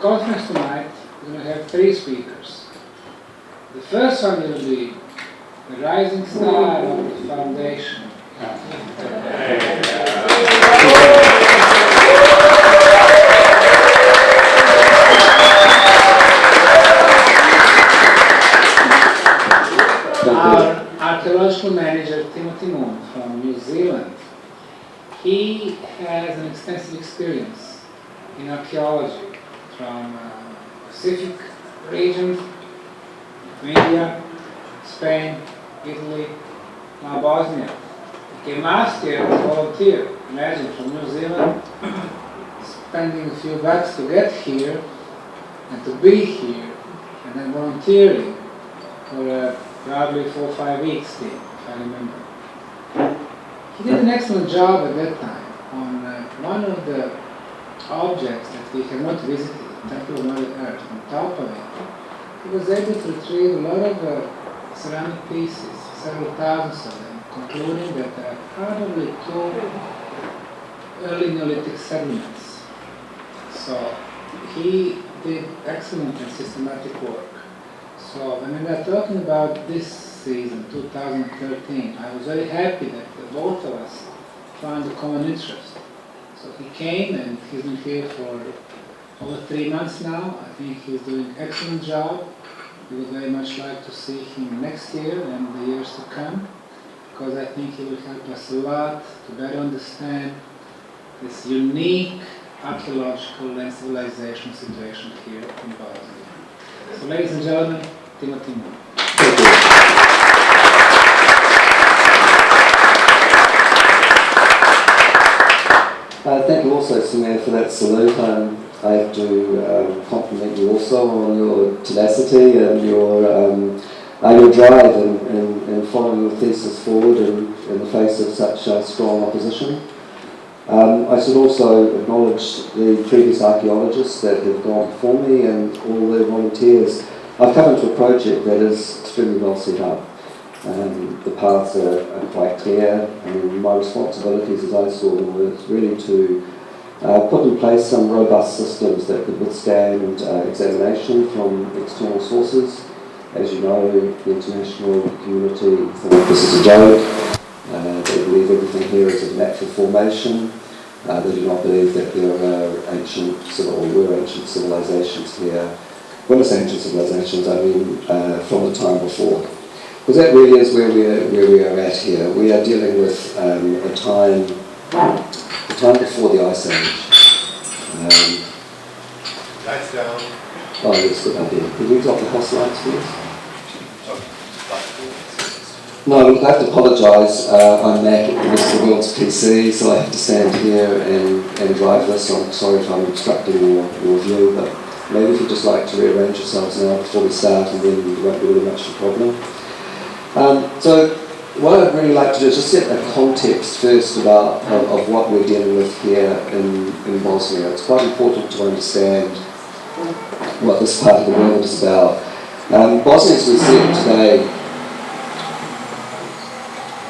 conference tonight, we're going to have 3 speakers. The first one will be the rising star of the foundation. Our archaeological manager, Timothy Moon, from New Zealand, he has an extensive experience in archaeology from Pacific region, India, Spain, Italy, now Bosnia. He came last year as a volunteer, imagine, from New Zealand, spending a few bucks to get here and to be here, and then volunteering for probably 4 or 5 weeks there, if I remember. He did an excellent job at that time on one of the objects that we have not visited, the Temple of Mother Earth. On top of it, he was able to retrieve a lot of ceramic pieces, several thousands of them, concluding that there are probably 2 early Neolithic settlements. So he did excellent and systematic work. So when we are talking about this season, 2013, I was very happy that both of us found a common interest. So he came and he's been here for over 3 months now. I think he's doing an excellent job. We would very much like to see him next year and the years to come, because I think he will help us a lot to better understand this unique archaeological and civilization situation here in Bosnia. So ladies and gentlemen, Timothy Moon. Thank you also, Samir, for that salute. I have to compliment you also on your tenacity and your drive in following your thesis forward in the face of such strong opposition. I should also acknowledge the previous archaeologists that have gone before me and all the volunteers. I've come into a project that is extremely well set up. The paths are quite clear, and my responsibilities as I saw them was really to put in place some robust systems that could withstand examination from external sources. As you know, the international community think this is a joke. They believe everything here is of natural formation. They do not believe that there are ancient civilizations here. When I say ancient civilizations, I mean from the time before. Because that really is where we are at here. We are dealing with a time before the Ice Age. Lights down. Oh, that's a good idea. Could we drop the house lights, please? No, look, I have to apologise. I'm Mac at the rest of the world's PC, so I have to stand here and drive this. I'm sorry if I'm obstructing your view, but maybe if you'd just like to rearrange yourselves now before we start, and then it won't be really much of a problem. So what I'd really like to do is just set a context first of what we're dealing with here in Bosnia. It's quite important to understand what this part of the world is about. Bosnia, as we see it today,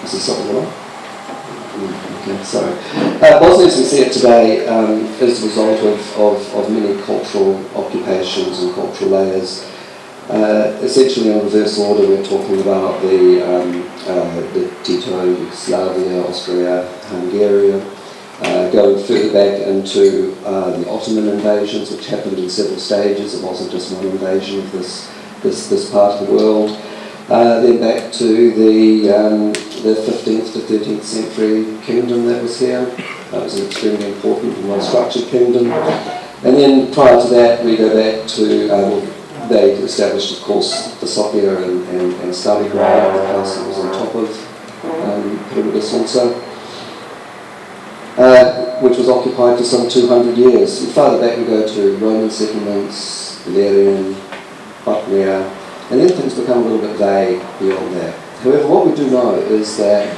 is there something wrong? Okay, sorry. Bosnia, as we see it today, is the result of many cultural occupations and cultural layers. Essentially, in reverse order, we're talking about the Tito, Yugoslavia, Austria, Hungary, going further back into the Ottoman invasions, which happened in several stages. It wasn't just one invasion of this part of the world. Then back to the 15th to 13th century kingdom that was here. That was an extremely important and well-structured kingdom. And then prior to that, we go back to they established, of course, the Sofia and Starigrad, the house that was on top of Pyramids also, which was occupied for some 200 years. And farther back we go to Roman settlements, Valerian, Bothnia, and then things become a little bit vague beyond that. However, what we do know is that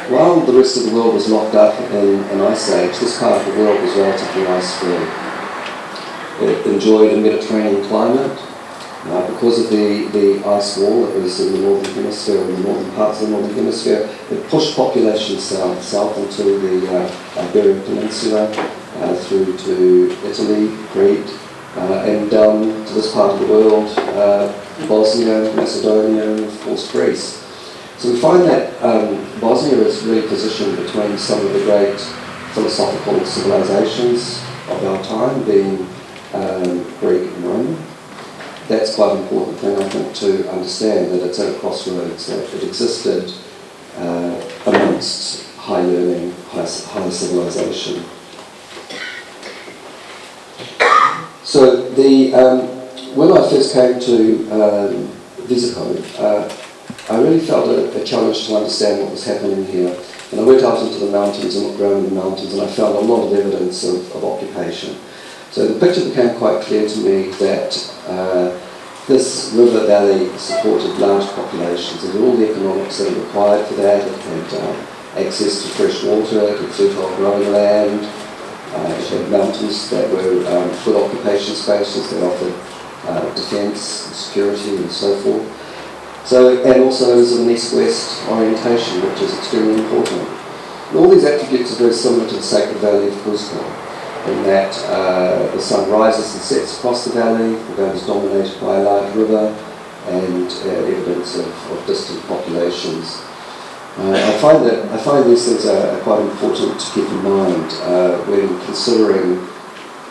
while the rest of the world was locked up in an ice age, this part of the world was relatively ice-free. It enjoyed a Mediterranean climate because of the ice wall that was in the northern hemisphere, in the northern parts of the northern hemisphere. It pushed population south into the Iberian Peninsula through to Italy, Crete, and down to this part of the world, Bosnia, Macedonia, and of course Greece. So we find that Bosnia is really positioned between some of the great philosophical civilizations of our time, being Greek and Roman. That's quite an important thing, I think, to understand, that it's at a crossroads, that it existed amongst high learning, high civilization. So when I first came to Visico, I really felt a challenge to understand what was happening here. And I went out into the mountains and looked around in the mountains, and I found a lot of evidence of occupation. So the picture became quite clear to me that this river valley supported large populations. It had all the economics that are required for that. It had access to fresh water, it had fertile growing land, it had mountains that were good occupation spaces that offered defence and security and so forth. So, and also there was an east-west orientation, which is extremely important. And all these attributes are very similar to the Sacred Valley of Cuzco, in that the sun rises and sets across the valley, the valley is dominated by a large river, and evidence of distant populations. I find these things are quite important to keep in mind when considering,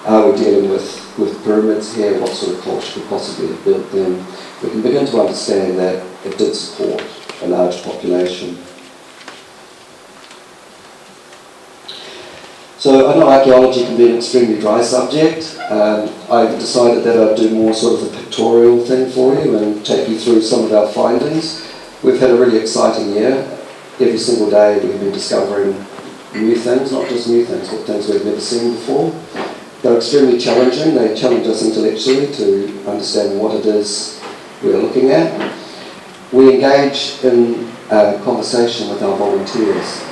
are we dealing with pyramids here, what sort of culture could possibly have built them. We can begin to understand that it did support a large population. So I know archaeology can be an extremely dry subject. I've decided that I'd do more sort of a pictorial thing for you and take you through some of our findings. We've had a really exciting year. Every single day we've been discovering new things, not just new things, but things we've never seen before. They're extremely challenging. They challenge us intellectually to understand what it is we're looking at. We engage in conversation with our volunteers.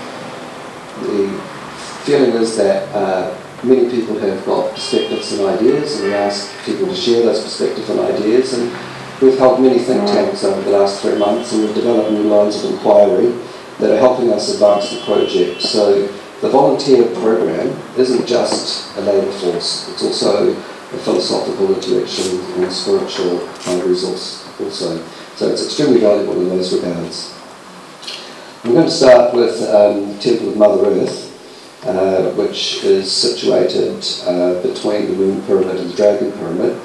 The feeling is that many people have got perspectives and ideas, and we ask people to share those perspectives and ideas. And we've held many think tanks over the last 3 months, and we've developed new lines of inquiry that are helping us advance the project. So the volunteer program isn't just a labour force, it's also a philosophical, intellectual and spiritual resource also. So it's extremely valuable in those regards. I'm going to start with Temple of Mother Earth, which is situated between the Moon Pyramid and the Dragon Pyramid.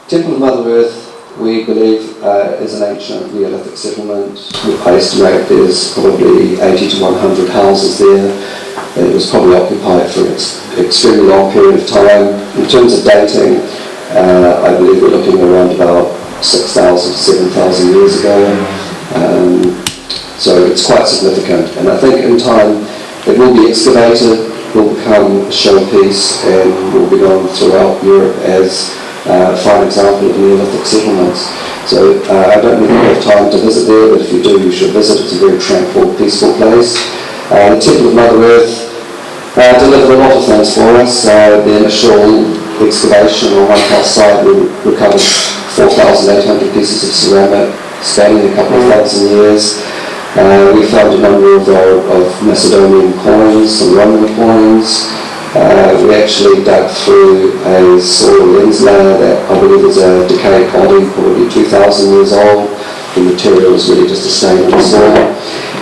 Temple of Mother Earth, we believe, is an ancient Neolithic settlement. We estimate there's probably 80 to 100 houses there. It was probably occupied for an extremely long period of time. In terms of dating, I believe we're looking around about 6,000 to 7,000 years ago. So it's quite significant. And I think in time it will be excavated, will become a showpiece, and will be known throughout Europe as a fine example of Neolithic settlements. So I don't really have time to visit there, but if you do, you should visit. It's a very tranquil, peaceful place. The Temple of Mother Earth delivered a lot of things for us. The initial excavation on one house side, we recovered 4,800 pieces of ceramic spanning a couple of thousand years. We found a number of Macedonian coins, some Roman coins. We actually dug through a soil lens layer that I believe is a decayed body, probably 2,000 years old. The material is really just a stain in the soil.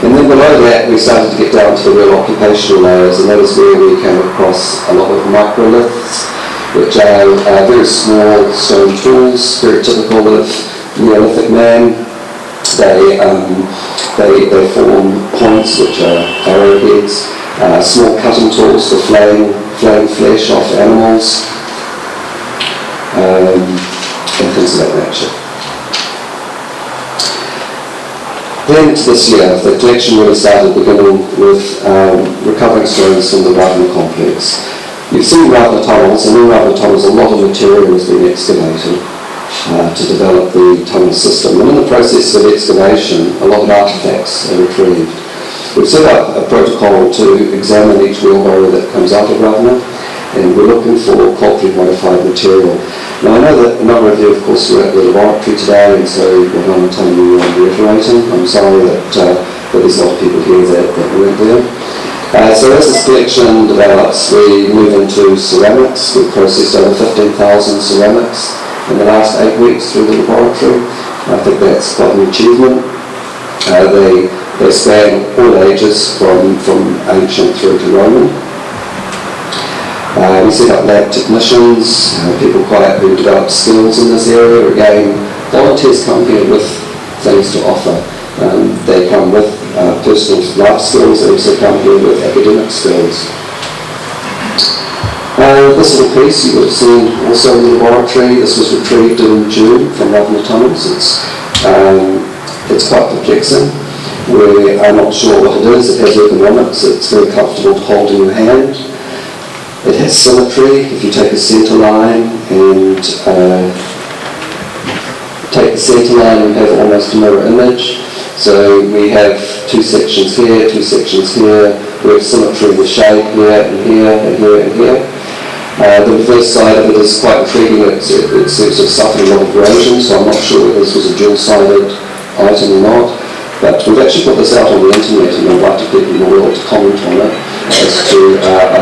And then below that we started to get down to the real occupational layers, and that is where we came across a lot of microliths, which are very small stone tools, very typical of Neolithic man. They form points, which are arrowheads, small cutting tools for flaying flesh off animals, and things of that nature. Then to this year, the collection really started beginning with recovering stones from the Ravna complex. You've seen Ravna tunnels, and in Ravna tunnels a lot of material has been excavated to develop the tunnel system. And in the process of excavation, a lot of artefacts are retrieved. We've set up a protocol to examine each wheelbarrow that comes out of Ravna, and we're looking for culturally modified material. Now I know that a number of you, of course, were at the laboratory today, and so what I'm telling you I'm reiterating. I'm sorry that there's a lot of people here that weren't there. So as this collection develops, we move into ceramics. We've processed over 15,000 ceramics in the last 8 weeks through the laboratory. I think that's quite an achievement. They span all ages from ancient through to Roman. We set up lab technicians, people who develop skills in this area. Again, volunteers come here with things to offer. They come with personal life skills, they also come here with academic skills. This little piece you would have seen also in the laboratory. This was retrieved in June from magma tunnels. It's quite perplexing. I'm not sure what it is. It has ergonomics. It's very comfortable to hold in your hand. It has symmetry. If you take a centre line and you have almost a mirror image. So we have two sections here, two sections here. We have symmetry in the shape here and here and here and here. The reverse side of it is quite intriguing. It seems to have suffered a lot of erosion, so I'm not sure whether this was a dual-sided item or not. But we've actually put this out on the internet and invited people in the world to comment on it as to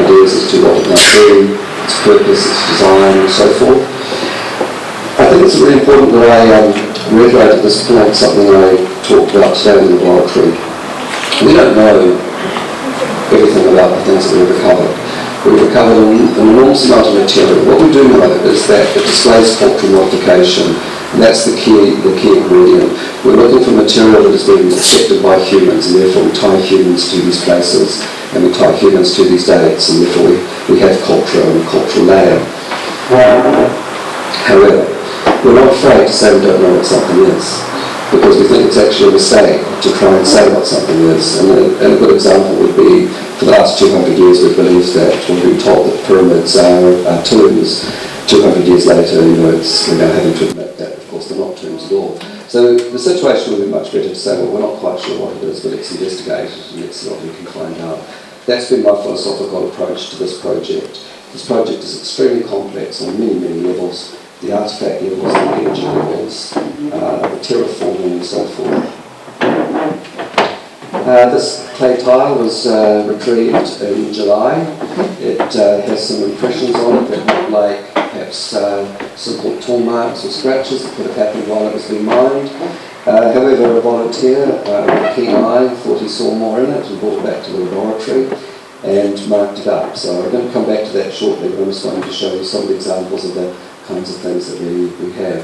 ideas as to what it might do, its purpose, its design, and so forth. I think it's really important that I reiterate at this point something I talked about today in the laboratory. We don't know everything about the things that we've recovered. We've recovered an enormous amount of material. What we do know is that it displays cultural modification, and that's the key ingredient. We're looking for material that has been affected by humans, and therefore we tie humans to these places, and we tie humans to these dates, and therefore we have culture and a cultural layer. However, we're not afraid to say we don't know what something is, because we think it's actually a mistake to try and say what something is. And a good example would be, for the last 200 years we've believed that, we've been told that pyramids are tombs. 200 years later, we're now having to admit that, of course, they're not tombs at all. So the situation would be much better to say, well, we're not quite sure what it is, but let's investigate it and let's see what we can find out. That's been my philosophical approach to this project. This project is extremely complex on many, many levels. The artifact levels, the energy levels, the terraforming and so forth. This clay tile was retrieved in July. It has some impressions on it that look like perhaps simple tool marks or scratches that could have happened while it was being mined. However, a volunteer with a keen eye thought he saw more in it and brought it back to the laboratory and marked it up. So I'm going to come back to that shortly, but I'm just wanting to show you some of the examples of the kinds of things that we have.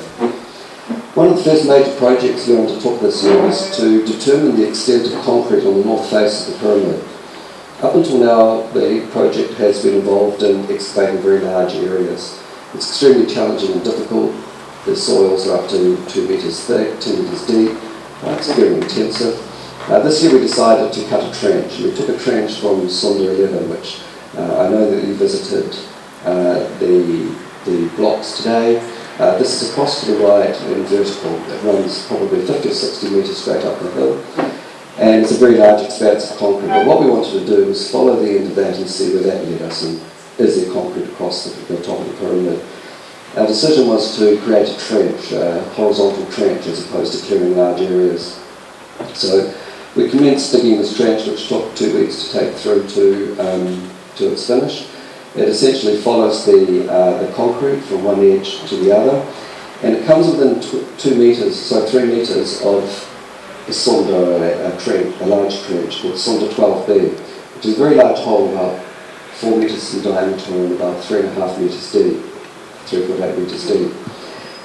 One of the first major projects we undertook this year was to determine the extent of concrete on the north face of the pyramid. Up until now, the project has been involved in excavating very large areas. It's extremely challenging and difficult. The soils are up to 2 metres thick, 10 metres deep. It's very intensive. This year we decided to cut a trench. We took a trench from Sunda 11, which I know that you visited the blocks today. This is across to the right and vertical. It runs probably 50 or 60 metres straight up the hill. And it's a very large expanse of concrete. But what we wanted to do was follow the end of that and see where that led us. And is there concrete across the top of the pyramid? Our decision was to create a trench, a horizontal trench, as opposed to clearing large areas. So we commenced digging this trench, which took 2 weeks to take through to its finish. It essentially follows the concrete from one edge to the other, and it comes within 2 metres, so 3 metres of a Sunda trench, a large trench called Sunda 12B, which is a very large hole, about 4 metres in diameter and about 3.5 metres deep, 3.8 metres deep.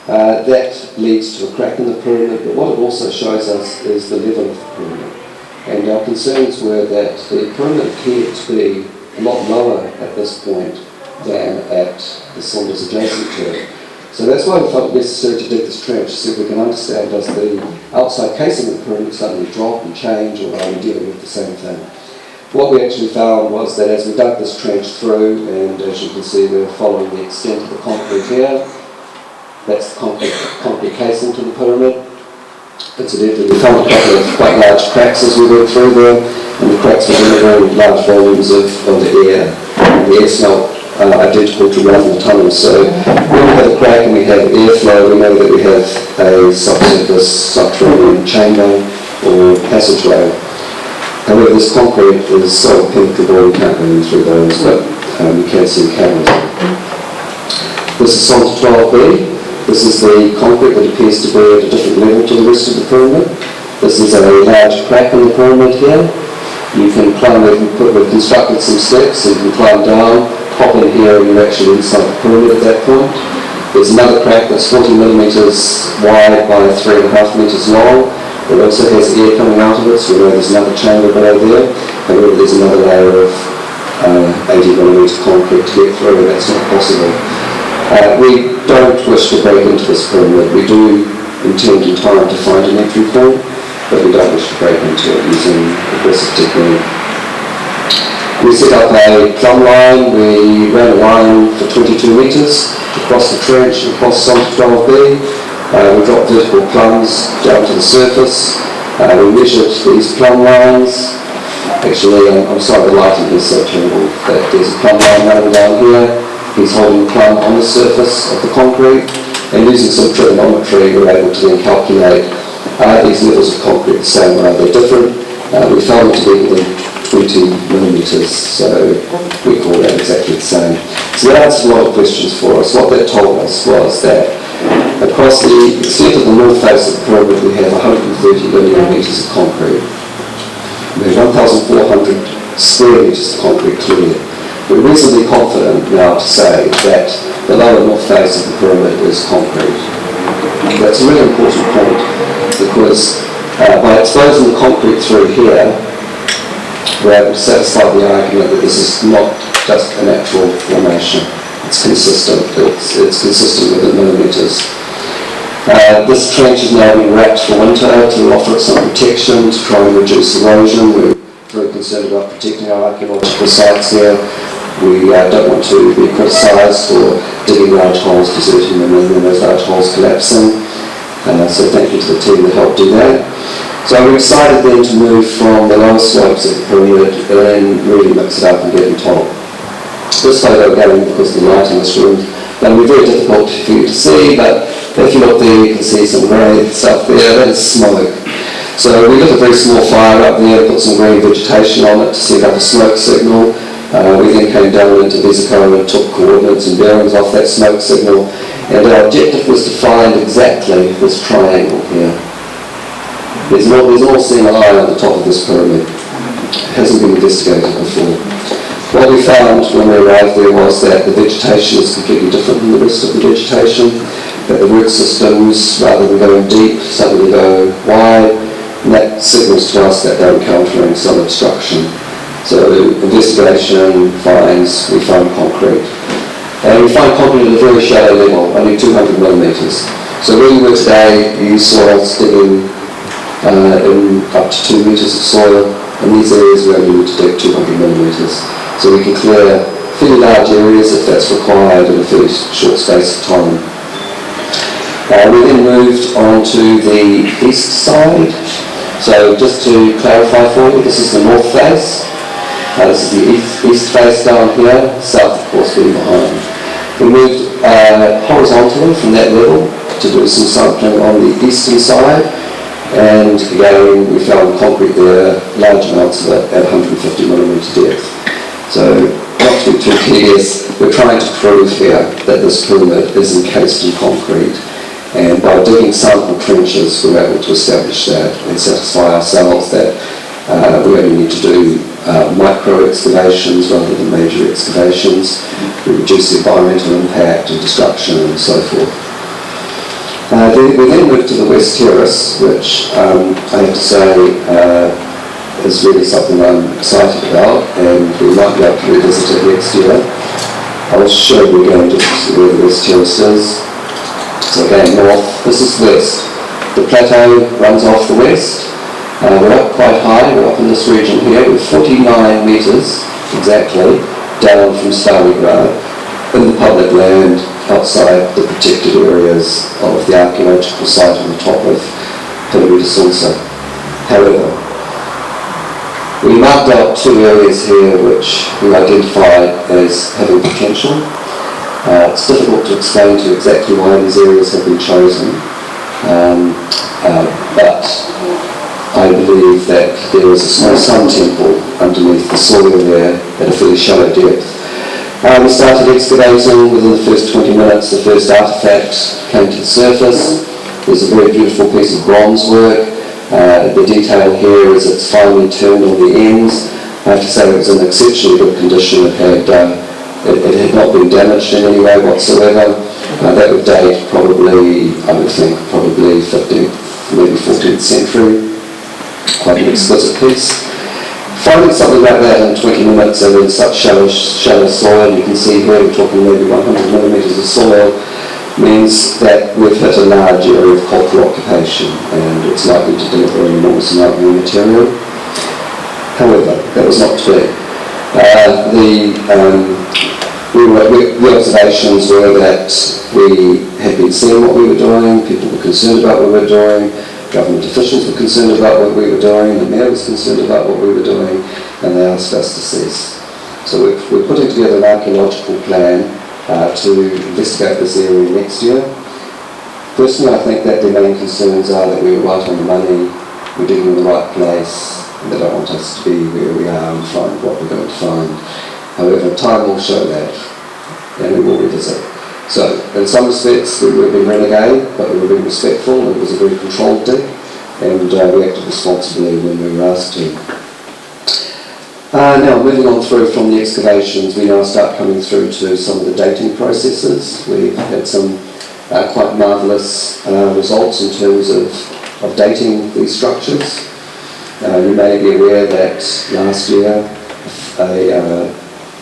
That leads to a crack in the pyramid, but what it also shows us is the level of the pyramid. And our concerns were that the pyramid appeared to be a lot lower at this point than at the Sundas adjacent to it. So that's why we felt it necessary to dig this trench, so if we can understand, does the outside casing of the pyramid suddenly drop and change, or are we dealing with the same thing? What we actually found was that as we dug this trench through, and as you can see we're following the extent of the concrete here, that's the concrete casing to the pyramid. Incidentally, we found a couple of quite large cracks as we went through there, and the cracks were delivering large volumes of the air. And the air smelt identical to running tunnels. So when we have a crack and we have airflow, we know that we have a subsurface subterranean chamber or passageway. However, this concrete is so impenetrable you can't go in through those, but you can see cameras. This is Sonta 12B. This is the concrete that appears to be at a different level to the rest of the pyramid. This is a large crack in the pyramid here. You can climb, we've constructed some steps, so you can climb down, hop in here, and you're actually inside the pyramid at that point. There's another crack that's 40 millimetres wide by 3.5 metres long. It also has air coming out of it, so we know there's another chamber below there. However, there's another layer of 80 millimetre concrete to get through, and that's not possible. We don't wish to break into this pyramid. We do intend in time to find an entry point, but we don't wish to break into it using aggressive technique. We set up a plumb line. We ran a line for 22 metres across the trench, across Sonta 12B. We dropped vertical plumbs down to the surface. We measured these plumb lines. Actually, I'm sorry, the lighting is so terrible, but there's a plumb line running down here. He's holding the plumb on the surface of the concrete, and using some trigonometry, we're able to then calculate are these levels of concrete the same or are they different. We found them to be within 20 millimetres, so we call that exactly the same. So that answered a lot of questions for us. What that told us was that across the extent of the north face of the pyramid, we have 130 linear metres of concrete. We have 1,400 square metres of concrete cleared. We're reasonably confident now to say that the lower north face of the pyramid is concrete. That's a really important point, because by exposing the concrete through here, we're able to satisfy the argument that this is not just a natural formation. It's consistent. It's consistent with the millimetres. This trench is now being wrapped for winter to offer it some protection, to try and reduce erosion. We're very concerned about protecting our archaeological sites here. We don't want to be criticised for digging large holes, deserting them, and then those large holes collapsing. So thank you to the team that helped do that. So we're excited then to move from the lower slopes of the pyramid and really mix it up and get on top. This photo again, because the lighting in this room, going to be very difficult for you to see, but if you look there you can see some grey stuff there. That is smoke. So we lit a very small fire up there, put some green vegetation on it to set up a smoke signal. We then came down into Vesico and took coordinates and bearings off that smoke signal, and our objective was to find exactly this triangle here. There's an all-seeing eye on the top of this pyramid. It hasn't been investigated before. What we found when we arrived there was that the vegetation is completely different from the rest of the vegetation, that the root systems, rather than going deep, suddenly go wide, and that signals to us that they're encountering some obstruction. So investigation finds, we find concrete. And we find concrete at a very shallow level, only 200 millimetres. So where we were today, you saw us digging in up to 2 metres of soil. In these areas we only need to dig 200 millimetres. So we can clear fairly large areas if that's required in a fairly short space of time. We then moved on to the east side. So just to clarify for you, this is the north face. This is the east face down here, south of course being behind. We moved horizontally from that level to do some sampling on the eastern side, and again we found concrete there, large amounts of it at 150 millimetre depth. So not to be too tedious, we're trying to prove here that this pyramid is encased in concrete, and by digging sample trenches we're able to establish that and satisfy ourselves that we only need to do micro excavations rather than major excavations. We reduce the environmental impact and destruction and so forth. We then moved to the West Terrace, which I have to say is really something I'm excited about, and we might be able to revisit it next year. I'll show you again just where the West Terrace is. So again, north, this is west. The plateau runs off the west. We're up quite high, we're up in this region here, we're 49 metres exactly down from Stalingrad in the public land outside the protected areas of the archaeological site on the top of Pyramida Sonsa. However, we marked out two areas here which we identified as having potential. It's difficult to explain to you exactly why these areas have been chosen, but I believe that there is a small sun temple underneath the soil there at a fairly shallow depth. We started excavating. Within the first 20 minutes, the first artefact came to the surface. There's a very beautiful piece of bronze work. The detail here is it's finely turned on the ends. I have to say it was in exceptionally good condition. It had not been damaged in any way whatsoever. That would date probably 15th, maybe 14th century. Quite an exquisite piece. Finding something like that in 20 minutes and in such shallow soil, you can see here we're talking maybe 100 millimetres of soil, means that we've hit a large area of cultural occupation and it's likely to deliver an enormous amount of new material. However, that was not to be. The observations were that we had been seeing what we were doing, people were concerned about what we were doing, government officials were concerned about what we were doing, the mayor was concerned about what we were doing, and they asked us to cease. So we're putting together an archaeological plan to investigate this area next year. Personally, I think that the main concerns are that we were right on the money, we're digging in the right place, and they don't want us to be where we are and find what we're going to find. However, time will show that, and we will revisit. So, in some respects, we were being renegade, but we were being respectful. It was a very controlled dig, and we acted responsibly when we were asked to. Now, moving on through from the excavations, we now start coming through to some of the dating processes. We've had some quite marvellous results in terms of dating these structures. You may be aware that last year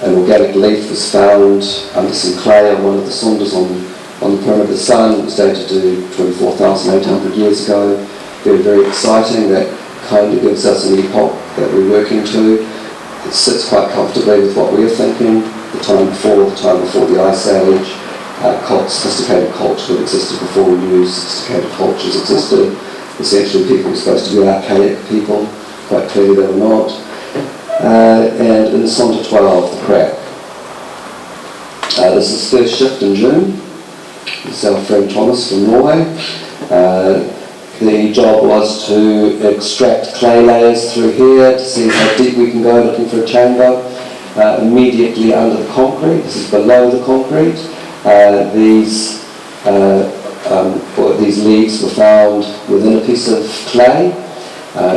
an organic leaf was found under some clay on one of the cinders on the Pyramid of the Sun. It was dated to 24,800 years ago. Very, very exciting. That kind of gives us an epoch that we're working to. It sits quite comfortably with what we're thinking. The time before the Ice Age, sophisticated culture that existed before we knew sophisticated cultures existed. Essentially, people were supposed to be archaic people. Quite clearly they were not. And in Sonda 12, the crack. This is first shift in June. This is our friend Thomas from Norway. The job was to extract clay layers through here to see how deep we can go looking for a chamber. Immediately under the concrete, this is below the concrete, these leaves were found within a piece of clay.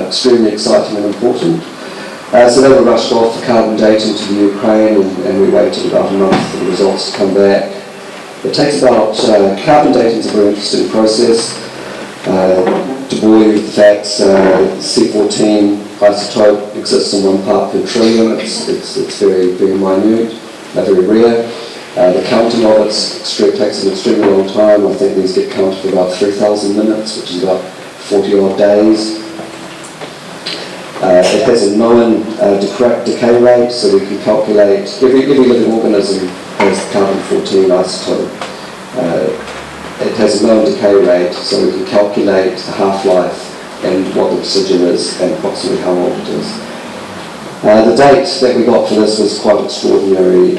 Extremely exciting and important. So they were rushed off for carbon dating to the Ukraine, and we waited about a month for the results to come back. It takes about, carbon dating is a very interesting process. To bore you with the facts, C14 isotope exists in 1 part per trillion. It's very, very minute, very rare. The counting of it takes an extremely long time. I think these get counted for about 3,000 minutes, which is about 40 odd days. It has a known decay rate, so we can calculate, every living organism has carbon-14 isotope. It has a known decay rate, so we can calculate the half-life and what the precision is and approximately how old it is. The date that we got for this was quite extraordinary.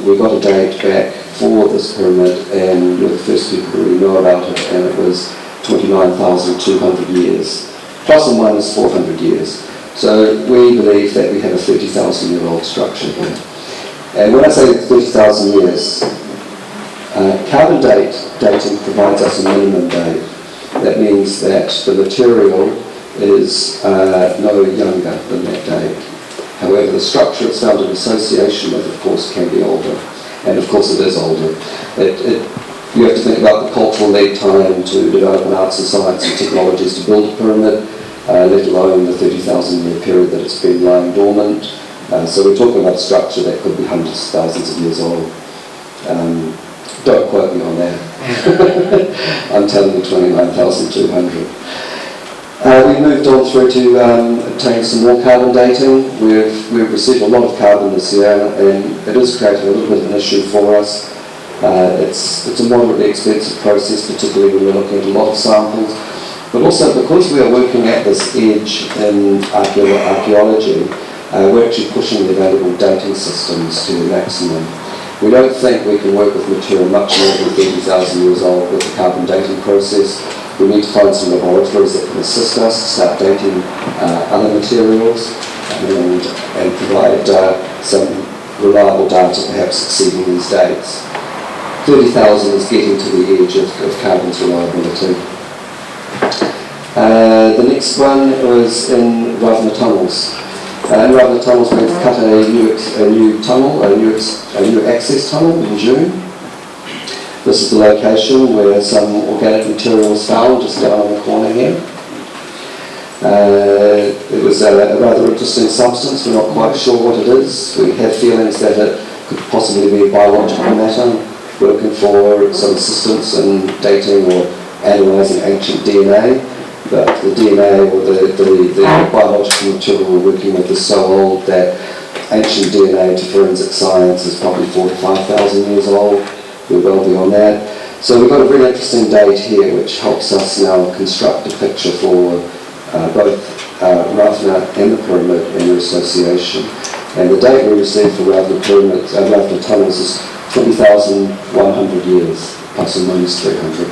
We got a date back for this pyramid, and we're the first people who really know about it, and it was 29,200 years, plus or minus 400 years. So we believe that we have a 30,000-year-old structure here. And when I say 30,000 years, carbon dating provides us a minimum date. That means that the material is no younger than that date. However, the structure it's found in association with, of course, can be older. And of course it is older. You have to think about the cultural lead time to develop an arts and science and technologies to build a pyramid, let alone the 30,000-year period that it's been lying dormant. So we're talking about a structure that could be hundreds of thousands of years old. Don't quote me on that. I'm telling you 29,200. We moved on through to obtain some more carbon dating. We've received a lot of carbon this year, and it is creating a little bit of an issue for us. It's a moderately expensive process, particularly when we're looking at a lot of samples. But also because we are working at this edge in archaeology, we're actually pushing the available dating systems to the maximum. We don't think we can work with material much more than 30,000 years old with the carbon dating process. We need to find some laboratories that can assist us to start dating other materials and provide some reliable data, perhaps exceeding these dates. 30,000 is getting to the edge of carbon's reliability. The next one was in Ravna Tunnels. In Ravna Tunnels, we've cut a new tunnel, a new access tunnel in June. This is the location where some organic material was found, just down on the corner here. It was a rather interesting substance. We're not quite sure what it is. We have feelings that it could possibly be biological matter. We're looking for some assistance in dating or analysing ancient DNA. But the DNA or the biological material we're working with is so old that ancient DNA to forensic science is probably 4,000 to 5,000 years old. We're well beyond that. So we've got a really interesting date here which helps us now construct a picture for both Ravna and the pyramid and their association. And the date we received for Ravna tunnels is 20,100 years, plus or minus 300.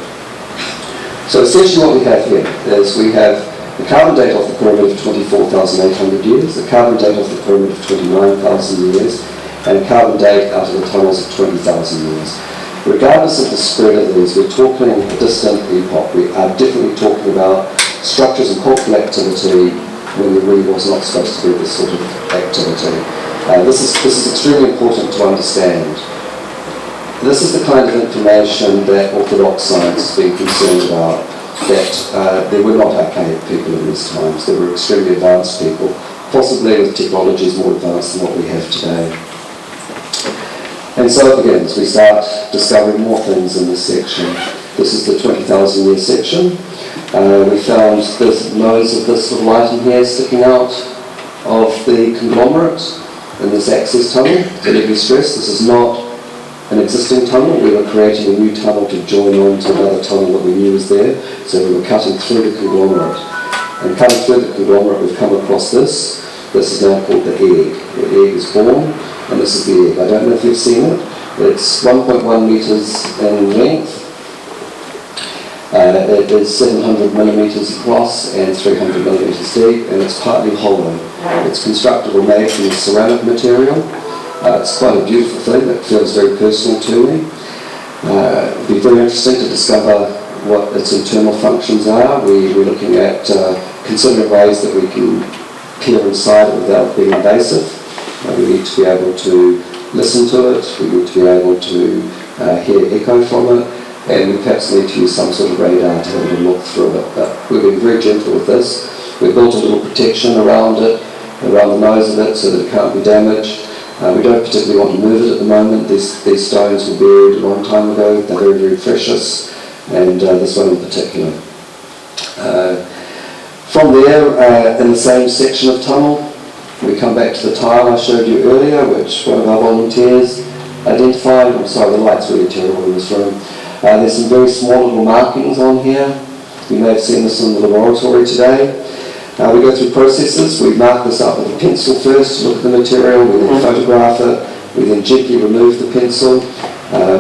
So essentially what we have here is we have the carbon date of the pyramid of 24,800 years, the carbon date of the pyramid of 29,000 years, and a carbon date out of the tunnels of 20,000 years. Regardless of the spread of these, we're talking a distant epoch. We are definitely talking about structures and cultural activity when there really was not supposed to be this sort of activity. This is extremely important to understand. This is the kind of information that orthodox science has been concerned about, that there were not archaic people in these times. They were extremely advanced people, possibly with technologies more advanced than what we have today. And so it begins. We start discovering more things in this section. This is the 20,000 year section. We found this nose of this little item here sticking out of the conglomerate in this access tunnel. So let me stress, this is not an existing tunnel. We were creating a new tunnel to join on to another tunnel that we knew was there. So we were cutting through the conglomerate. And cutting through the conglomerate, we've come across this. This is now called the egg. The egg is born, and this is the egg. I don't know if you've seen it. It's 1.1 metres in length. It is 700 millimetres across and 300 millimetres deep, and it's partly hollow. It's constructed or made from ceramic material. It's quite a beautiful thing that feels very personal to me. It'd be very interesting to discover what its internal functions are. We're looking at considering ways that we can peer inside it without being invasive. We need to be able to listen to it, we need to be able to hear echo from it, and we perhaps need to use some sort of radar to have a look through it. But we've been very gentle with this. We've built a little protection around it, around the nose of it, so that it can't be damaged. We don't particularly want to move it at the moment. These stones were buried a long time ago. They're very, very precious, and this one in particular. From there, in the same section of tunnel, we come back to the tile I showed you earlier, which one of our volunteers identified. I'm sorry, the light's really terrible in this room. There's some very small little markings on here. You may have seen this in the laboratory today. We go through processes. We mark this up with a pencil first to look at the material. We then photograph it. We then gently remove the pencil.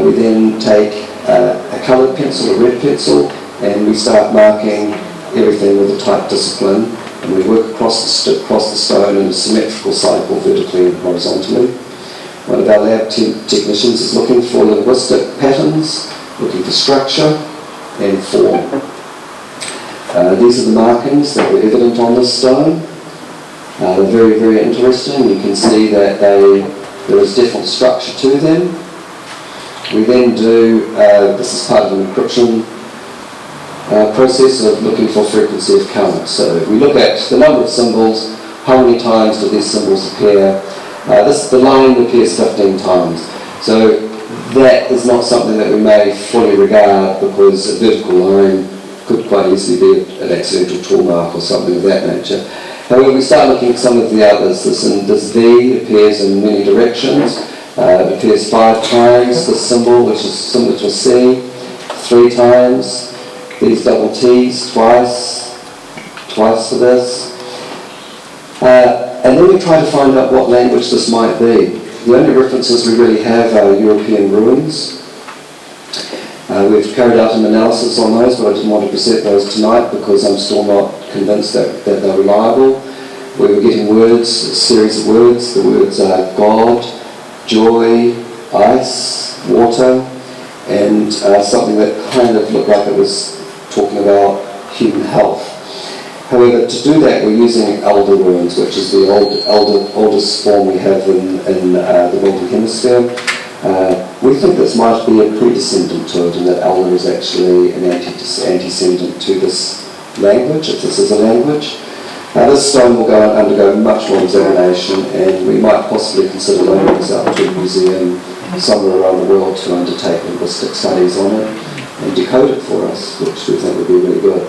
We then take a coloured pencil, a red pencil, and we start marking everything with a tight discipline. And we work across the stone in a symmetrical cycle, vertically and horizontally. One of our lab technicians is looking for linguistic patterns, looking for structure and form. These are the markings that were evident on this stone. They're very, very interesting. You can see that there is definite structure to them. We then do, this is part of an encryption process of looking for frequency of count. So we look at the number of symbols, how many times do these symbols appear. The line appears 15 times. So that is not something that we may fully regard, because a vertical line could quite easily be an accidental tool mark or something of that nature. However, we start looking at some of the others. This V appears in many directions. It appears 5 times, this symbol, which is similar to a C, 3 times. These double T's twice for this. And then we try to find out what language this might be. The only references we really have are European ruins. We've carried out an analysis on those, but I didn't want to present those tonight because I'm still not convinced that they're reliable. We were getting words, a series of words. The words are God, joy, ice, water, and something that kind of looked like it was talking about human health. However, to do that, we're using elder runes, which is the oldest form we have in the Northern Hemisphere. We think this might be a predescendant to it, and that elder is actually an antecedent to this language, if this is a language. This stone will undergo much more examination, and we might possibly consider loaning this out to a museum somewhere around the world to undertake linguistic studies on it and decode it for us, which we think would be really good.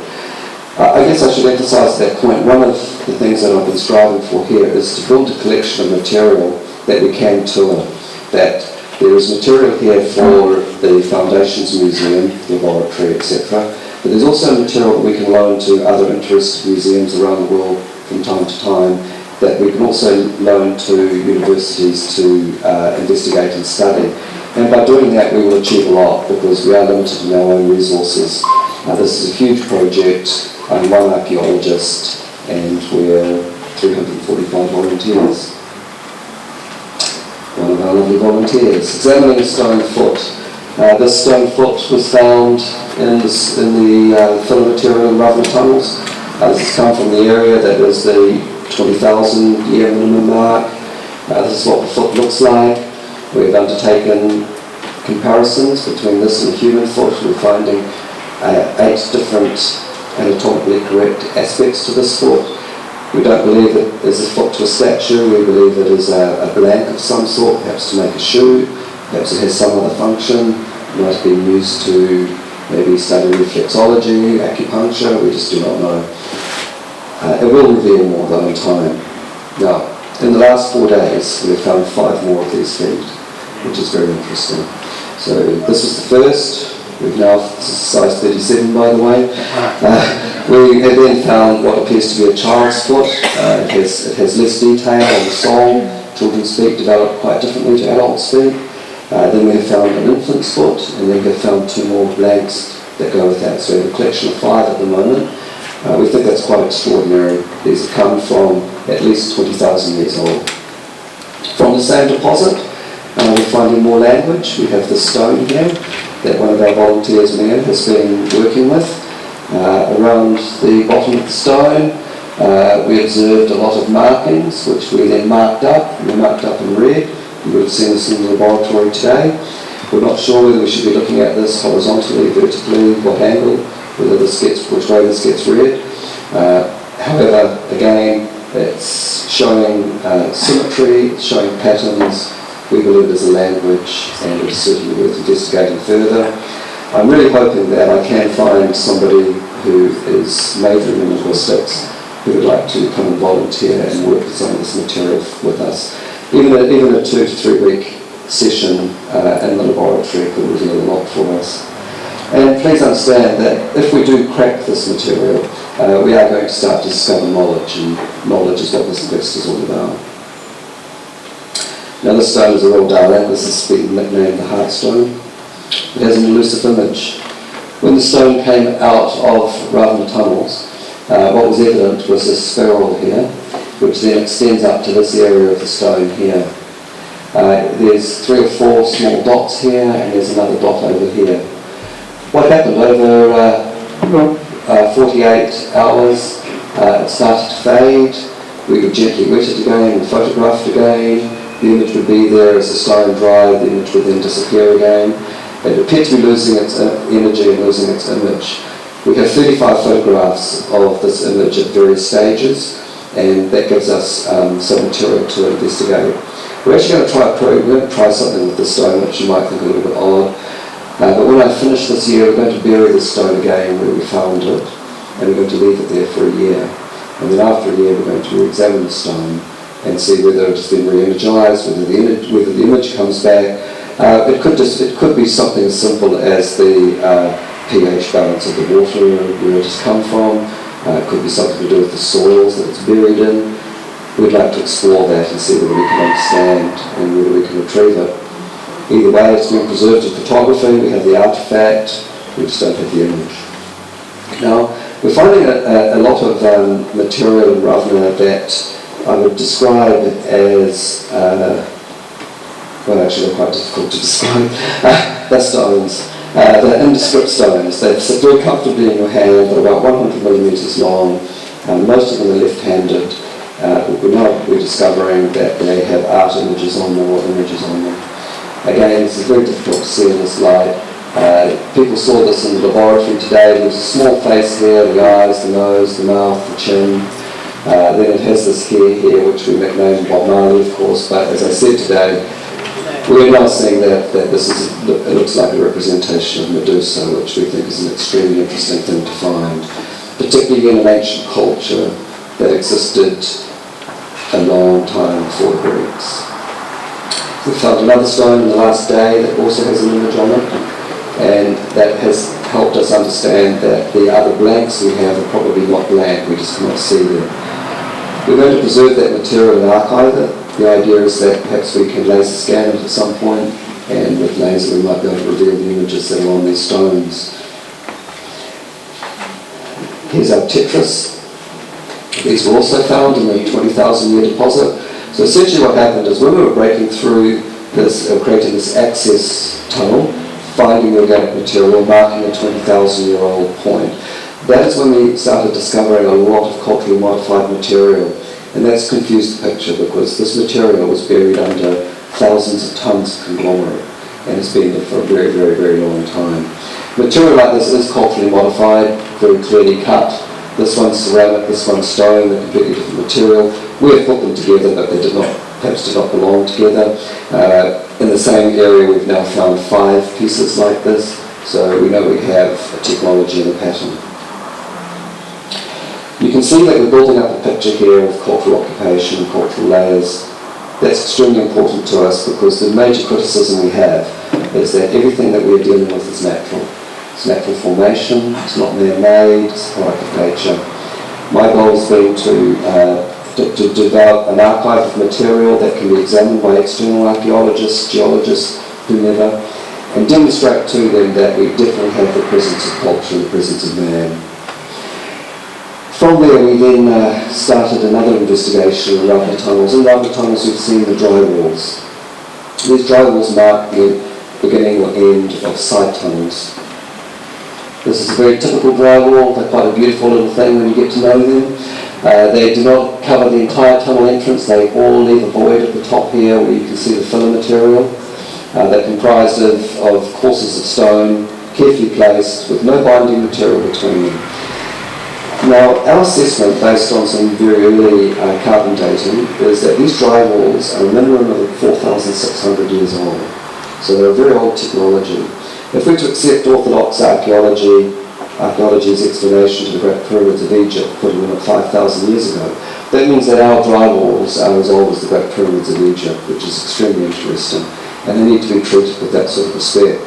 I guess I should emphasise that point. One of the things that I've been striving for here is to build a collection of material that we can tour. That there is material here for the Foundations Museum, the laboratory, etc. But there's also material that we can loan to other interested museums around the world from time to time, that we can also loan to universities to investigate and study. And by doing that, we will achieve a lot because we are limited in our own resources. This is a huge project. I'm one archaeologist, and we're 345 volunteers. One of our lovely volunteers. Examining a stone foot. This stone foot was found in the filler material in Ravna tunnels. This has come from the area that is the 20,000 year minimum mark. This is what the foot looks like. We've undertaken comparisons between this and a human foot. We're finding 8 different anatomically correct aspects to this foot. We don't believe it is a foot to a statue. We believe it is a blank of some sort, perhaps to make a shoe. Perhaps it has some other function. It might have been used to maybe study reflexology, acupuncture. We just do not know. It will reveal more though in time. Now, in the last 4 days, we've found 5 more of these feet, which is very interesting. So this was the first. We've now, this is size 37 by the way. We have then found what appears to be a child's foot. It has less detail on the sole. Children's feet develop quite differently to adults' feet. Then we have found an infant's foot, and then we have found 2 more blanks that go with that. So we have a collection of 5 at the moment. We think that's quite extraordinary. These have come from at least 20,000 years old. From the same deposit, we're finding more language. We have this stone here that one of our volunteers, Mia, has been working with. Around the bottom of the stone, we observed a lot of markings, which we then marked up. We marked up in red. You would have seen this in the laboratory today. We're not sure whether we should be looking at this horizontally, vertically, what angle, which way this gets read. However, again, it's showing symmetry, it's showing patterns. We believe it is a language, and it is certainly worth investigating further. I'm really hoping that I can find somebody who is majoring in linguistics who would like to come and volunteer and work with some of this material with us. Even a 2 to 3 week session in the laboratory could reveal a lot for us. And please understand that if we do crack this material, we are going to start to discover knowledge, and knowledge is what this quest is all about. Now this stone is a real darling. This has been nicknamed the Heartstone. It has an elusive image. When the stone came out of Ravna tunnels, what was evident was this spiral here, which then extends up to this area of the stone here. There's 3 or 4 small dots here, and there's another dot over here. What happened over 48 hours, it started to fade. We would gently wet it again and photograph it again. The image would be there as the stone dried. The image would then disappear again. It appeared to be losing its energy and losing its image. We have 35 photographs of this image at various stages, and that gives us some material to investigate. We're actually going to try something with this stone, which you might think a little bit odd. But when I finish this year, we're going to bury the stone again where we found it, and we're going to leave it there for a year. And then after a year, we're going to re-examine the stone and see whether it's been re-energized, whether the image comes back. It could be something as simple as the pH balance of the water, where it has come from. It could be something to do with the soils that it's buried in. We'd like to explore that and see whether we can understand and whether we can retrieve it. Either way, it's been preserved in photography. We have the artifact, we just don't have the image. Now, we're finding a lot of material in Ravna that I would describe as, well, actually they're quite difficult to describe. They're stones. They're indescript stones. They sit very comfortably in your hand. They're about 100 millimeters long. Most of them are left-handed. We're discovering that they have art images on them or images on them. Again, this is very difficult to see in this light. People saw this in the laboratory today. There's a small face here, the eyes, the nose, the mouth, the chin. Then it has this hair here, which we nicknamed Bob Marley, of course, but as I said today, we're now seeing that this is, it looks like a representation of Medusa, which we think is an extremely interesting thing to find, particularly in an ancient culture that existed a long time before the Greeks. We found another stone in the last day that also has an image on it, and that has helped us understand that the other blanks we have are probably not blank, we just cannot see them. We're going to preserve that material and archive it. The idea is that perhaps we can laser scan it at some point, and with laser we might be able to reveal the images that are on these stones. Here's our tetras. These were also found in the 20,000 year deposit. So essentially what happened is when we were breaking through this, creating this access tunnel, finding the organic material, marking a 20,000 year old point, that is when we started discovering a lot of culturally modified material. And that's confused the picture because this material was buried under thousands of tons of conglomerate and has been there for a very, very, very long time. Material like this is culturally modified, very clearly cut. This one's ceramic, this one's stone, they're completely different material. We have put them together, but they perhaps did not belong together. In the same area, we've now found 5 pieces like this, so we know we have a technology and a pattern. You can see that we're building up a picture here of cultural occupation, cultural layers. That's extremely important to us because the major criticism we have is that everything that we're dealing with is natural. It's natural formation, it's not man-made, it's a product of nature. My goal has been to develop an archive of material that can be examined by external archaeologists, geologists, whomever, and demonstrate to them that we definitely have the presence of culture and the presence of man. From there we then started another investigation in Ravna tunnels. In Ravna tunnels we've seen the dry walls. These dry walls mark the beginning or end of side tunnels. This is a very typical dry wall. They're quite a beautiful little thing when you get to know them. They do not cover the entire tunnel entrance. They all leave a void at the top here where you can see the filler material. They're comprised of courses of stone, carefully placed, with no binding material between them. Now, our assessment, based on some very early carbon dating, is that these dry walls are a minimum of 4,600 years old. So they're a very old technology. If we're to accept orthodox archaeology's explanation to the Great Pyramids of Egypt, putting them at 5,000 years ago, that means that our dry walls are as old as the Great Pyramids of Egypt, which is extremely interesting, and they need to be treated with that sort of respect.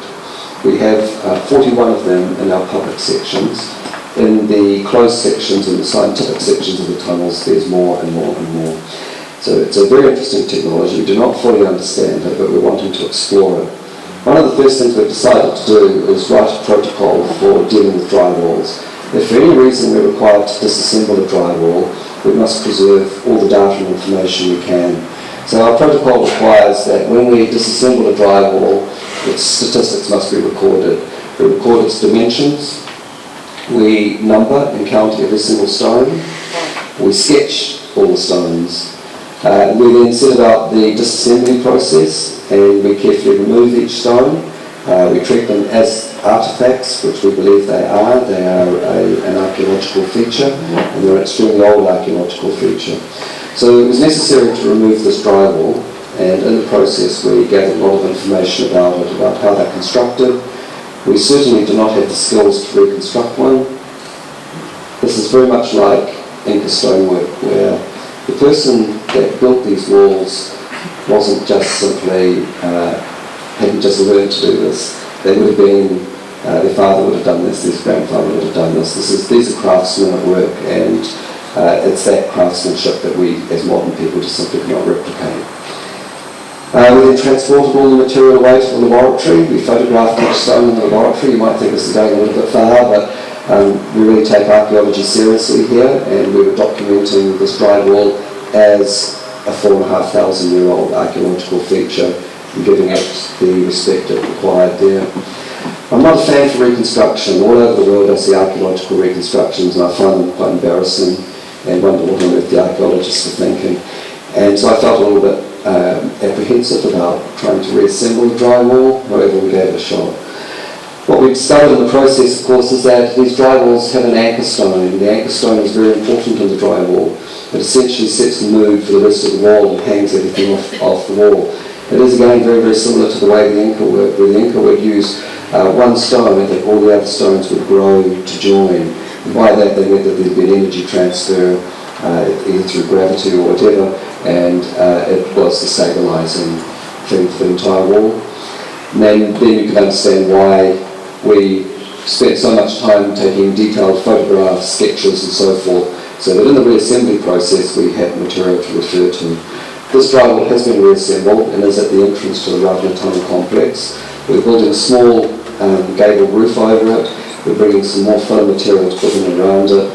We have 41 of them in our public sections. In the closed sections and the scientific sections of the tunnels, there's more and more and more. So it's a very interesting technology. We do not fully understand it, but we're wanting to explore it. One of the first things we've decided to do is write a protocol for dealing with dry walls. If for any reason we're required to disassemble a dry wall, we must preserve all the data and information we can. So our protocol requires that when we disassemble a dry wall, its statistics must be recorded. We record its dimensions, we number and count every single stone, we sketch all the stones. We then set about the disassembly process and we carefully remove each stone. We treat them as artefacts, which we believe they are. They are an archaeological feature, and they're an extremely old archaeological feature. So it was necessary to remove this dry wall, and in the process we gathered a lot of information about it, about how they're constructed. We certainly do not have the skills to reconstruct one. This is very much like Inca stonework, where the person that built these walls wasn't just simply, hadn't just learned to do this. They would have been, their father would have done this, their grandfather would have done this. These are craftsmen at work, and it's that craftsmanship that we as modern people just simply cannot replicate. We then transported all the material away to the laboratory. We photographed each stone in the laboratory. You might think this is going a little bit far, but we really take archaeology seriously here, and we were documenting this dry wall as a 4,500-year-old archaeological feature and giving it the respect it required there. I'm not a fan for reconstruction. All over the world I see archaeological reconstructions and I find them quite embarrassing and wonder what on earth the archaeologists are thinking. And so I felt a little bit apprehensive about trying to reassemble the drywall. However, we gave it a shot. What we discovered in the process, of course, is that these drywalls have an anchor stone. The anchor stone is very important in the drywall. It essentially sets the mood for the rest of the wall and hangs everything off the wall. It is again very, very similar to the way the Inca worked, where the Inca would use one stone and then all the other stones would grow to join. And by that they meant that there'd be an energy transfer, either through gravity or whatever, and it was the stabilising thing for the entire wall. And then you can understand why we spent so much time taking detailed photographs, sketches and so forth, so that in the reassembly process we had material to refer to. This drywall has been reassembled and is at the entrance to the Ravna Tunnel complex. We're building a small gable roof over it. We're bringing some more foam material to put in and around it.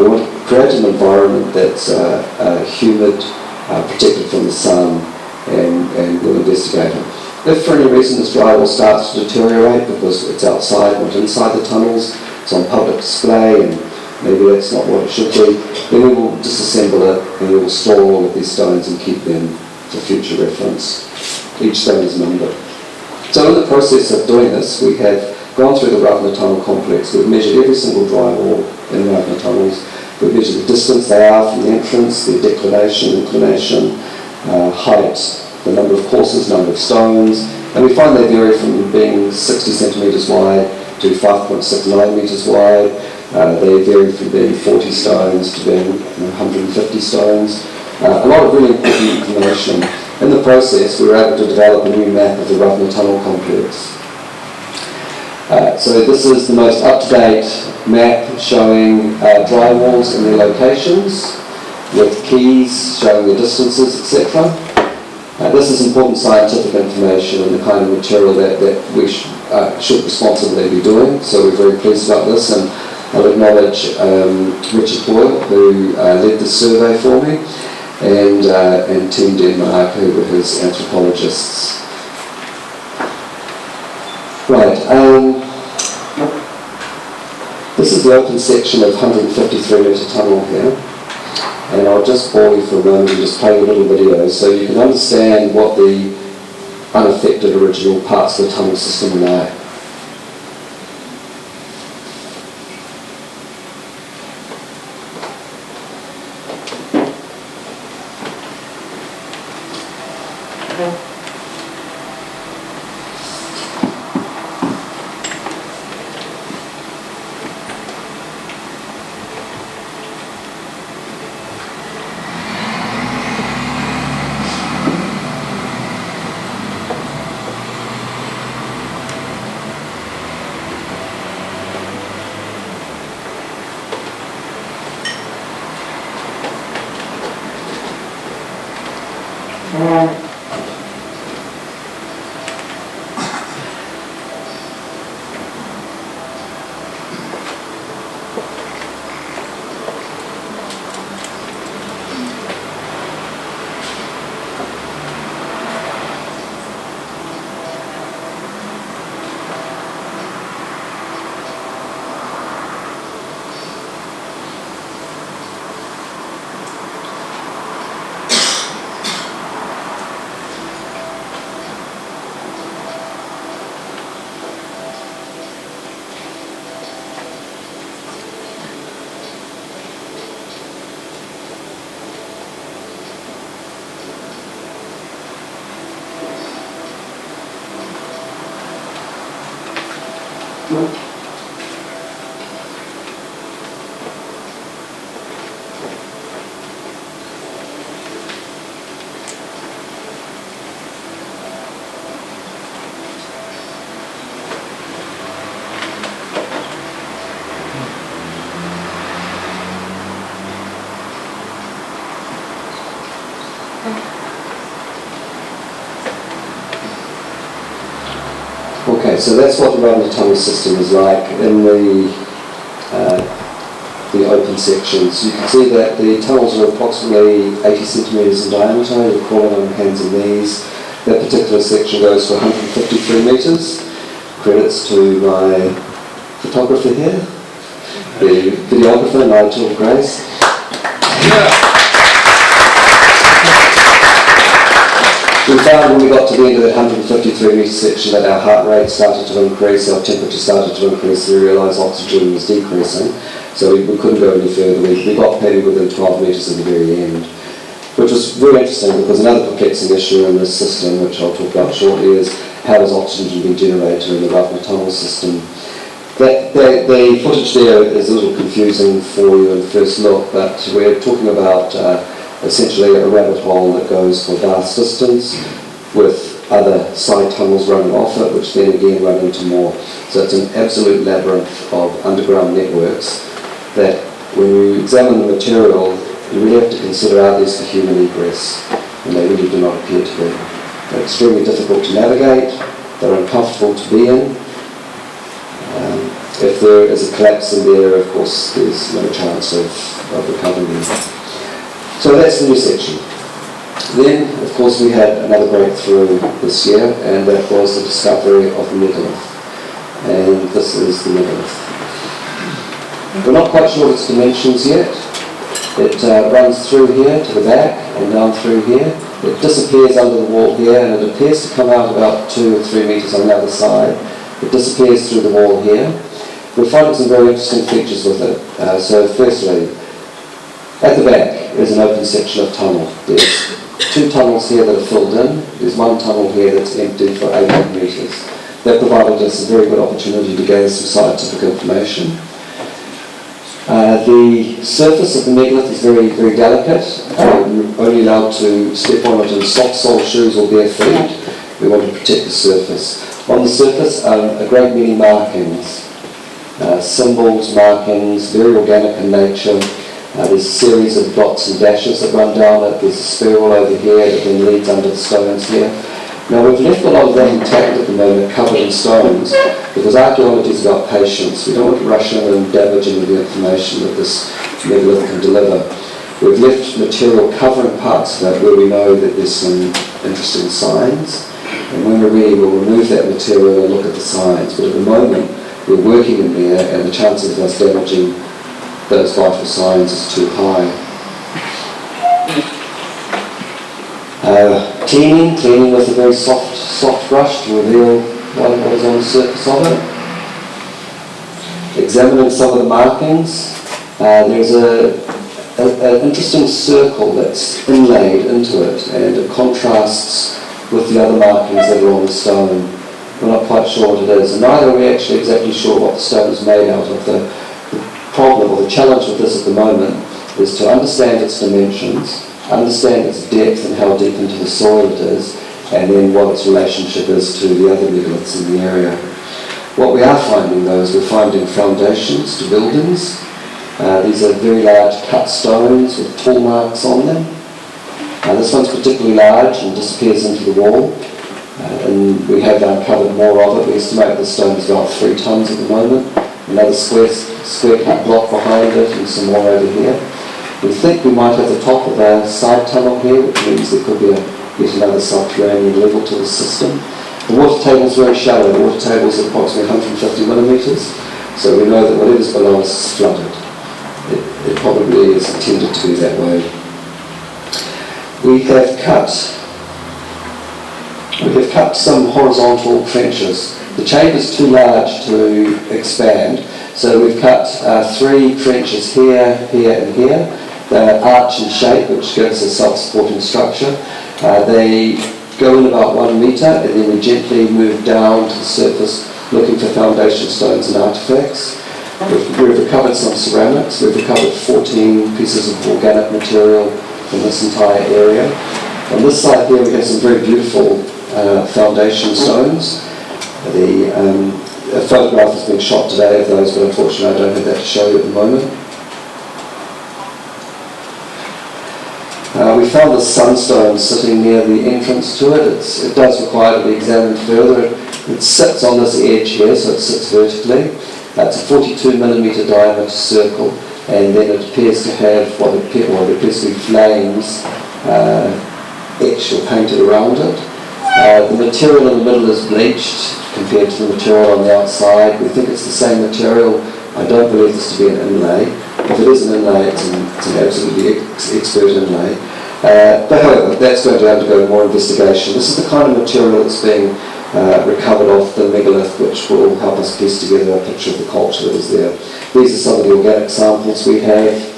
We want to create an environment that's humid, protected from the sun, and we'll investigate it. If for any reason this drywall starts to deteriorate because it's outside, not inside the tunnels, it's on public display and maybe that's not what it should be, then we will disassemble it and we will store all of these stones and keep them for future reference. Each stone is numbered. So in the process of doing this, we have gone through the Ravna Tunnel complex. We've measured every single drywall in the Ravna tunnels. We've measured the distance they are from the entrance, their declination, inclination, height, the number of courses, number of stones, and we find they vary from being 60 centimetres wide to 5.69 metres wide. They vary from being 40 stones to being 150 stones. A lot of really important information. In the process, we were able to develop a new map of the Ravna Tunnel complex. So this is the most up-to-date map showing dry walls and their locations, with keys showing the distances, etc. This is important scientific information and the kind of material that we should responsibly be doing, so we're very pleased about this, and I'll acknowledge Richard Boyle, who led this survey for me, and Tim Denmark, who were his anthropologists. Right, this is the open section of 153 metre tunnel here, and I'll just bore you for a moment and just play a little video so you can understand what the unaffected original parts of the tunnel system are like. so that's what the run-of-the tunnel system is like in the open sections. You can see that the tunnels are approximately 80 centimetres in diameter. You're crawling on hands and knees. That particular section goes for 153 metres. Credits to my photographer here, the videographer, Nigel Grace. We found when we got to the end of that 153 metre section that our heart rate started to increase, our temperature started to increase, we realised oxygen was decreasing, so we couldn't go any further. We got maybe within 12 metres at the very end, which was very interesting because another perplexing issue in this system, which I'll talk about shortly, is how does oxygen be generated in the run-of-the tunnel system. The footage there is a little confusing for you in first look, but we're talking about essentially a rabbit hole that goes for a vast distance with other side tunnels running off it, which then again run into more. So it's an absolute labyrinth of underground networks that when you examine the material, you really have to consider, are these for human egress? And they really do not appear to be. They're extremely difficult to navigate, they're uncomfortable to be in. If there is a collapse in there, of course, there's no chance of recovering them. So that's the new section. Then, of course, we had another breakthrough this year, and that was the discovery of the Megalith. And this is the Megalith. We're not quite sure of its dimensions yet. It runs through here to the back and down through here. It disappears under the wall here, and it appears to come out about 2 or 3 metres on the other side. It disappears through the wall here. We're finding some very interesting features with it. So firstly, at the back is an open section of tunnel. There's 2 tunnels here that are filled in. There's 1 tunnel here that's empty for 800 metres. That provided us a very good opportunity to gain some scientific information. The surface of the megalith is very, very delicate. You're only allowed to step on it in soft-soled shoes or bare feet. We want to protect the surface. On the surface are a great many markings. Symbols, markings, very organic in nature. There's a series of dots and dashes that run down it. There's a spiral over here that then leads under the stones here. Now we've left a lot of that intact at the moment, covered in stones, because archaeology is about patience. We don't want to rush in and damage any of the information that this megalith can deliver. We've left material covering parts of it where we know that there's some interesting signs, and when we're ready we'll remove that material and look at the signs. But at the moment we're working in there, and the chances of us damaging those vital signs is too high. Cleaning with a very soft brush to reveal what is on the surface of it. Examining some of the markings. There's an interesting circle that's inlaid into it, and it contrasts with the other markings that are on the stone. We're not quite sure what it is, and neither are we actually exactly sure what the stone is made out of. The problem or the challenge with this at the moment is to understand its dimensions, understand its depth and how deep into the soil it is, and then what its relationship is to the other megaliths in the area. What we are finding though is we're finding foundations to buildings. These are very large cut stones with tool marks on them. This one's particularly large and disappears into the wall, and we have uncovered more of it. We estimate the stone is about 3 tonnes at the moment. Another square cut block behind it, and some more over here. We think we might have the top of a side tunnel here, which means there could be yet another subterranean level to the system. The water table is very shallow. The water table is approximately 150 millimetres, so we know that whatever's below us is flooded. It probably is intended to be that way. We have cut some horizontal trenches. The chamber's too large to expand, so we've cut 3 trenches here, here and here. They're arch in shape, which gives a self-supporting structure. They go in about 1 metre, and then we gently move down to the surface looking for foundation stones and artefacts. We've recovered some ceramics. We've recovered 14 pieces of organic material from this entire area. On this side here we have some very beautiful foundation stones. A photograph has been shot today of those, but unfortunately I don't have that to show you at the moment. We found this sunstone sitting near the entrance to it. It does require to be examined further. It sits on this edge here, so it sits vertically. It's a 42mm diameter circle, and then it appears to have what appears to be flames etched or painted around it. The material in the middle is bleached compared to the material on the outside. We think it's the same material. I don't believe this to be an inlay. If it is an inlay, it's an absolutely expert inlay. But however, that's going to undergo more investigation. This is the kind of material that's being recovered off the megalith, which will help us piece together a picture of the culture that is there. These are some of the organic samples we have.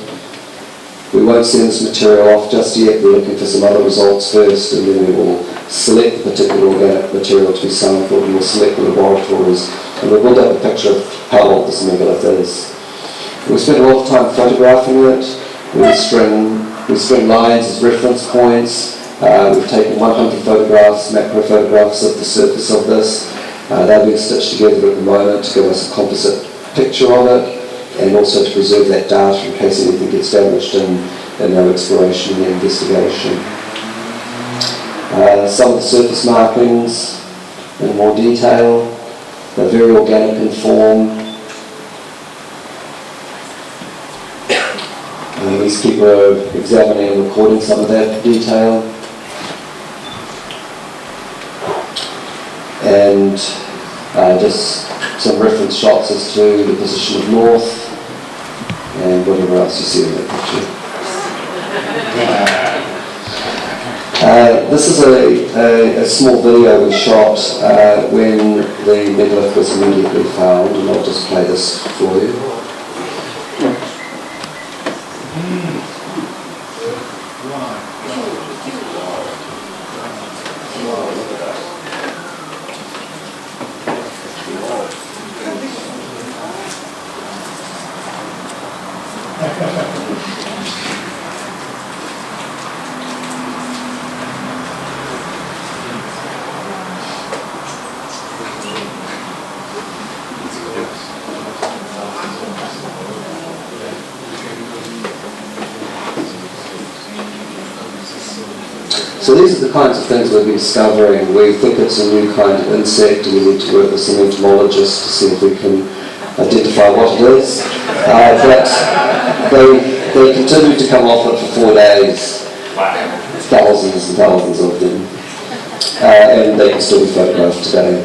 We won't send this material off just yet. We're looking for some other results first, and then we will select the particular organic material to be sampled, and we'll select the laboratories, and we'll build up a picture of how old this megalith is. We spent a lot of time photographing it. We string lines as reference points. We've taken 100 photographs, macro photographs of the surface of this. They're being stitched together at the moment to give us a composite picture of it, and also to preserve that data in case anything gets damaged in our exploration and investigation. Some of the surface markings in more detail. They're very organic in form. These people are examining and recording some of that detail. And just some reference shots as to the position of north and whatever else you see in that picture. This is a small video we shot when the megalith was immediately found, and I'll just play this for you. So these are the kinds of things we've been discovering. We think it's a new kind of insect, and we need to work with some entomologists to see if we can identify what it is. But they continue to come off it for 4 days. Thousands and thousands of them. And they can still be photographed today.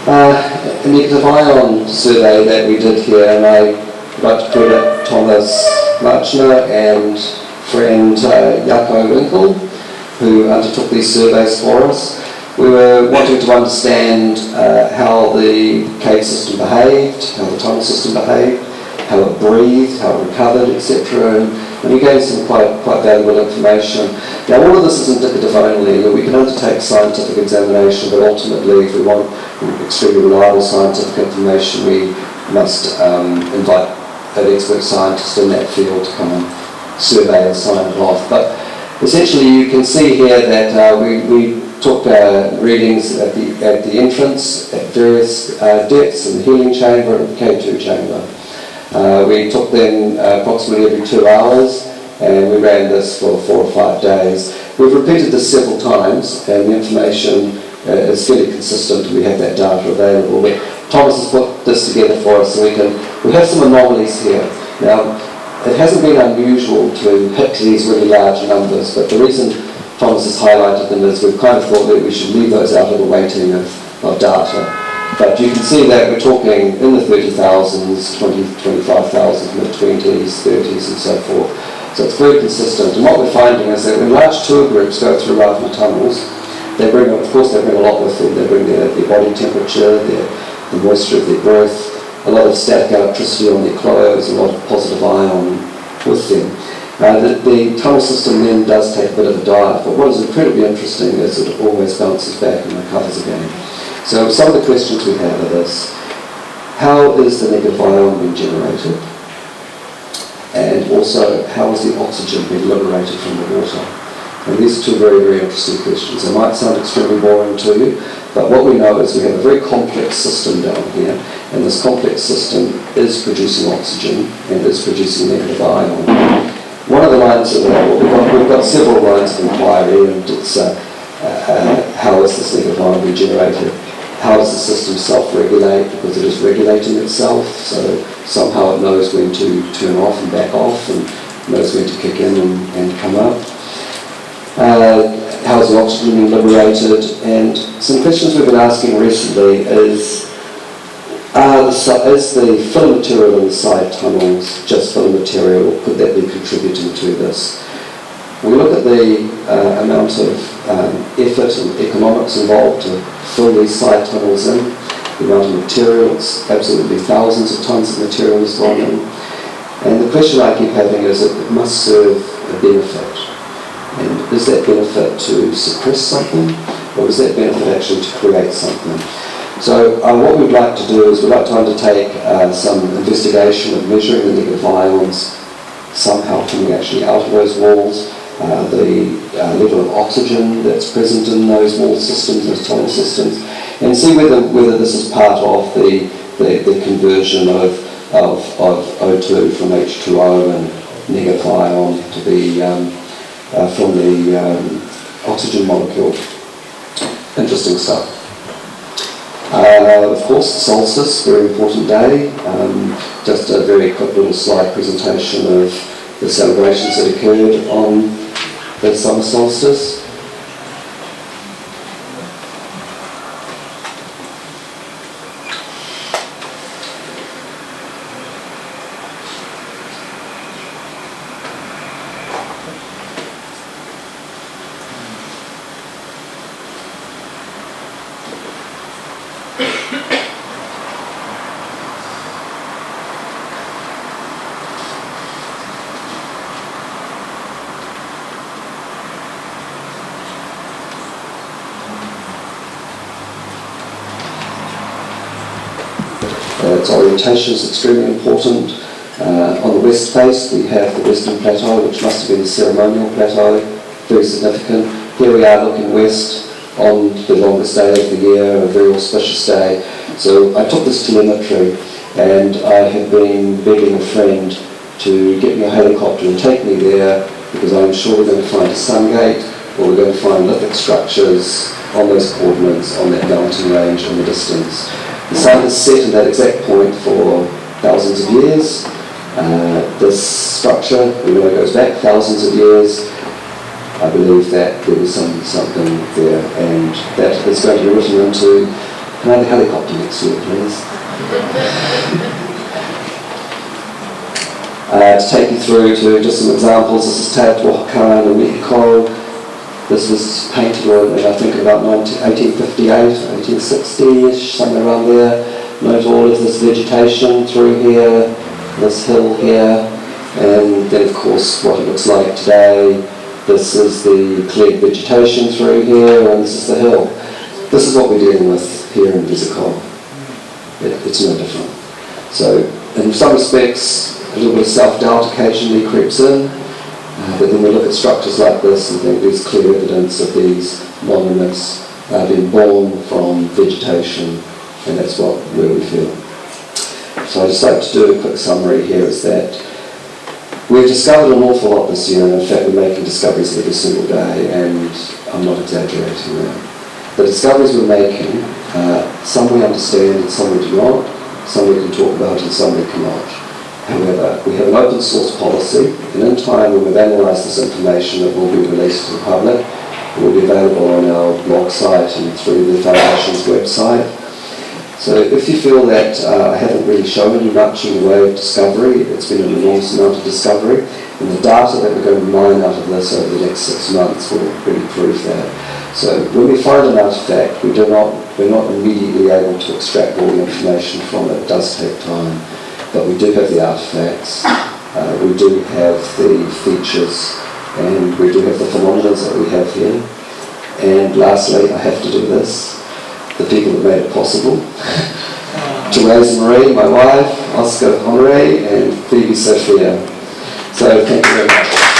A negative ion survey that we did here, and I'd like to credit Thomas Marchner and friend Jaco Winkle, who undertook these surveys for us. We were wanting to understand how the cave system behaved, how the tunnel system behaved, how it breathed, how it recovered, etc. And we gained some quite valuable information. Now, all of this is indicative only. We can undertake scientific examination, but ultimately, if we want extremely reliable scientific information, we must invite an expert scientist in that field to come and survey and sign it off. But essentially, you can see here that we took readings at the entrance at various depths in the healing chamber and the K2 chamber. We took them approximately every 2 hours, and we ran this for 4 or 5 days. We've repeated this several times, and the information is fairly consistent. We have that data available. But Thomas has put this together for us, so we have some anomalies here. Now, it hasn't been unusual to hit these really large numbers, but the reason Thomas has highlighted them is we've kind of thought that we should leave those out of the weighting of data. But you can see that we're talking in the 30,000s, 20, 25,000, mid-20s, 30s, and so forth. So it's very consistent. And what we're finding is that when large tour groups go through Ravna tunnels, they bring a lot with them. They bring their body temperature, the moisture of their breath, a lot of static electricity on their clothes, a lot of positive ion with them. The tunnel system then does take a bit of a dive, but what is incredibly interesting is that it always bounces back and recovers again. So some of the questions we have are this: how is the negative ion being generated? And also, how is the oxygen being liberated from the water? And these are two very, very interesting questions. They might sound extremely boring to you, but what we know is we have a very complex system down here, and this complex system is producing oxygen and is producing negative ion. One of the lines of we've got several lines of inquiry, and it's how is this negative ion regenerated? How does the system self-regulate? Because it is regulating itself, so somehow it knows when to turn off and back off, and knows when to kick in and come up. How is the oxygen being liberated? And some questions we've been asking recently is the fill material in the side tunnels just fill material, or could that be contributing to this? We look at the amount of effort and economics involved to fill these side tunnels in, the amount of materials, absolutely thousands of tons of material has gone in. And the question I keep having is it must serve a benefit. And is that benefit to suppress something, or is that benefit actually to create something? So what we'd like to do is we'd like to undertake some investigation of measuring the negative ions somehow coming actually out of those walls, the level of oxygen that's present in those wall systems, those tunnel systems, and see whether this is part of the conversion of O2 from H2O and negative ion to be from the oxygen molecule. Interesting stuff. Of course, the solstice, very important day. Just a very quick little slide presentation of the celebrations that occurred on the summer solstice. Its orientation is extremely important. On the west face we have the Western Plateau, which must have been the ceremonial plateau, very significant. Here we are looking west on the longest day of the year, a very auspicious day. So I took this telemetry and I have been begging a friend to get me a helicopter and take me there, because I'm sure we're going to find a sun gate, or we're going to find lithic structures on those coordinates on that mountain range in the distance. The sun has set at that exact point for thousands of years. This structure, we know it goes back thousands of years. I believe that there was something there, and that is going to be written into another helicopter next year, please. To take you through to just some examples, this is Teotihuacan in Mexico. This was painted in, I think, about 1858, 1860-ish, somewhere around there. Note all of this vegetation through here, this hill here, and then of course what it looks like today. This is the cleared vegetation through here, and this is the hill. This is what we're dealing with here in Visico. It's no different. So in some respects, a little bit of self-doubt occasionally creeps in. But then we look at structures like this and think there's clear evidence of these monuments being born from vegetation, and that's where we feel. So I'd just like to do a quick summary here, is that we've discovered an awful lot this year, and in fact we're making discoveries every single day, and I'm not exaggerating there. The discoveries we're making, some we understand and some we do not, some we can talk about and some we cannot. However, we have an open source policy, and in time when we've analysed this information, it will be released to the public. It will be available on our blog site and through the Foundation's website. So if you feel that I haven't really shown you much in the way of discovery, it's been an enormous amount of discovery, and the data that we're going to mine out of this over the next 6 months will really prove that. So when we find an artefact, we're not immediately able to extract all the information from it. It does take time. But we do have the artefacts, we do have the features, and we do have the phenomena that we have here. And lastly, I have to do this, the people that made it possible. Therese Marie, my wife, Oscar Honore, and Phoebe Sophia. So thank you very much.